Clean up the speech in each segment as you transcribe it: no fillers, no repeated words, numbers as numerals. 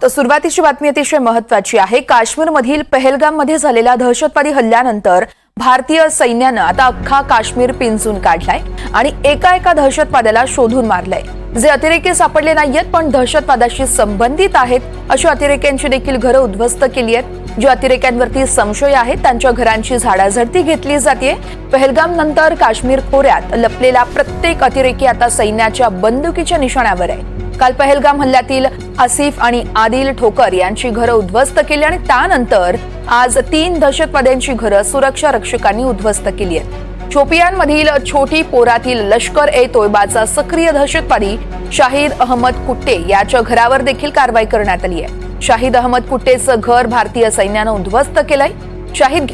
तर सुरुवातीची बातमी अतिशय महत्त्वाची आहे। काश्मीरमधील पहलगाममध्ये झालेल्या दहशतवादी हल्ल्यानंतर भारतीय सैन्यानं आता अख्खा काश्मीर पिंजून काढलाय आणि एका दहशतवाद्याला शोधून मारलंय। जे अतिरेकी सापडले नाहीयेत पण दहशतवादाशी संबंधित आहेत अशा अतिरेक्यांची देखील घरं उद्ध्वस्त केली आहेत। ज्या अतिरेक्यांवरती संशय आहे त्यांच्या घरांची झाडाझडती घेतली जाते। पहलगाम नंतर काश्मीर खोऱ्यात लपलेला प्रत्येक अतिरेकी आता सैन्याच्या बंदुकीच्या निशाण्यावर आहे। काल पहलगाम हल्ल्यातील आसिफ आणि आदिल ठोकर यांची घरं उद्ध्वस्त केली आणि त्यानंतर आज 3 दहशतवाद्यांची घरं सुरक्षा रक्षकांनी उद्ध्वस्त केली आहेत। शोपियानमधील छोटी पोरातील लष्कर ए तोयबाचा सक्रिय दहशतवादी शाहिद अहमद कुट्टे याच्या घरावर देखील कारवाई करण्यात आली आहे। शाहिद अहमद कुट्टेचं घर भारतीय सैन्यानं उद्ध्वस्त केलंय। शाहिद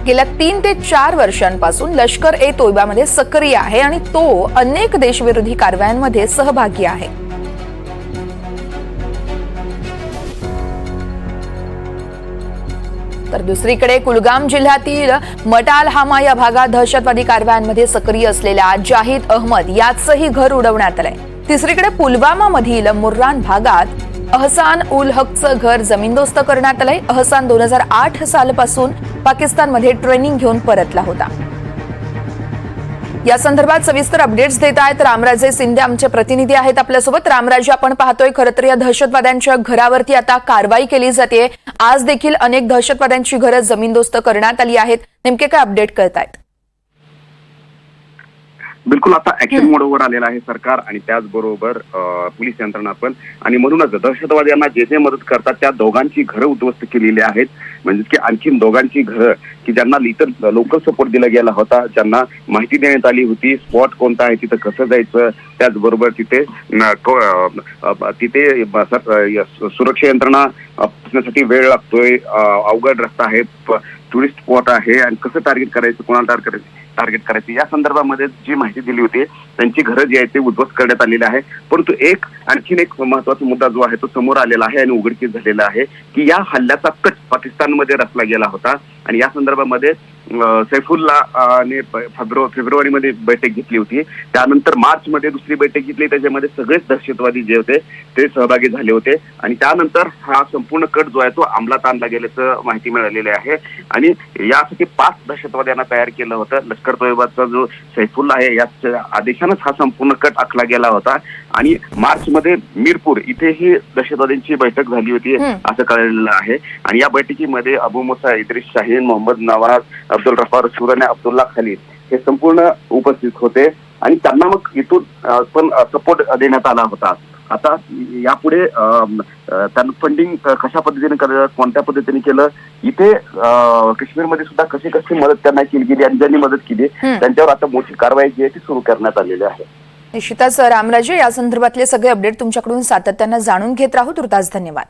गेल्या 3 ते 4 वर्षांपासून लष्कर ए तोयबामध्ये सक्रिय आहे आणि तो अनेक देशविरोधी कारवायांमध्ये सहभागी आहे। तर दुसरीकडे कुलगाम जिल्ह्यातील मटालहामा या भागात दहशतवादी कारवायांमध्ये सक्रिय असलेल्या जाहिद अहमद याचंही घर उडवण्यात आलंय। तिसरीकडे पुलवामा मधील मुर्रान भागात अहसान उल हकचं घर जमीनदोस्त करण्यात आलंय। अहसान 2008 सालापासून पाकिस्तानमध्ये ट्रेनिंग घेऊन परतला होता। या संदर्भात सविस्तर अपडेट्स देत आहेत रामराजे शिंदे आमचे प्रतिनिधी आहेत आपल्यासोबत। रामराजे, आपण पाहतोय खरं तर या दहशतवाद्यांच्या घरावरती आता कारवाई केली जाते। आज देखील अनेक दहशतवाद्यांची घरं जमीनदोस्त करण्यात आली आहेत। नेमके काय अपडेट करतायत? बिलकुल, आता ऍक्शन मोडवर आलेला आहे सरकार आणि त्याचबरोबर पोलीस यंत्रणा पण, आणि म्हणूनच दहशतवाद्यांना जे जे मदत करतात त्या दोघांची घरं उद्ध्वस्त केलेली आहेत। म्हणजे की आणखीन दोघांची घरं की ज्यांना इतर लोकल सपोर्ट दिला गेला होता, ज्यांना माहिती देण्यात आली होती स्पॉट कोणता आहे, तिथं कसं जायचं, त्याचबरोबर तिथे सुरक्षा यंत्रणा पोहोचण्यासाठी वेळ लागतोय, अवघड रस्ता आहे, टुरिस्ट स्पॉट आहे आणि कसं टार्गेट करायचं, कोणाला टार्गेट करायचं या संदर्भामध्ये जी माहिती दिली होती त्यांची घरं जी आहे ते उद्ध्वस्त करण्यात आलेली आहे। परंतु आणखीन एक महत्वाचा मुद्दा जो आहे तो समोर आलेला आहे आणि उघडकीस झालेला आहे की या हल्ल्याचा कट पाकिस्तानमध्ये रचला गेला होता आणि या संदर्भामध्ये सैफुल्ला ने फेब्रुवारीमध्ये बैठक घेतली होती। त्यानंतर मार्चमध्ये दुसरी बैठक घेतली, त्याच्यामध्ये सगळेच दहशतवादी जे होते ते सहभागी झाले होते आणि त्यानंतर हा संपूर्ण कट जो आहे तो अंमलात आणला गेल्याचं माहिती मिळालेली आहे। आणि यासाठी 5 दहशतवाद्यांना तयार केलं होतं। लष्कर तोयबाचा जो सैफुल्ला आहे याच्या आदेशानंच हा संपूर्ण कट आखला गेला होता आणि मार्चमध्ये मीरपूर इथेही दहशतवाद्यांची बैठक झाली होती असं कळलेलं आहे। आणि या बैठकीमध्ये अबू मुसा, इद्रिस शाहीन, मोहम्मद नवाज, अब्दुल रफा रसूल आणि अब्दुल्ला खलील हे संपूर्ण उपस्थित होते आणि त्यांना मग इथून पण सपोर्ट देण्यात आला होता। आता यापुढे त्यांना फंडिंग कशा पद्धतीने केलं, कोणत्या पद्धतीने केलं, इथे काश्मीरमध्ये सुद्धा कशी मदत त्यांना केली गेली आणि ज्यांनी मदत केली त्यांच्यावर आता मोठी कारवाई जी आहे ती सुरू करण्यात आलेली आहे। निश्चितच रामराजे, या संदर्भातले सगळे अपडेट तुमच्याकडून सातत्याने जाणून घेत राहू। तुर्तास धन्यवाद।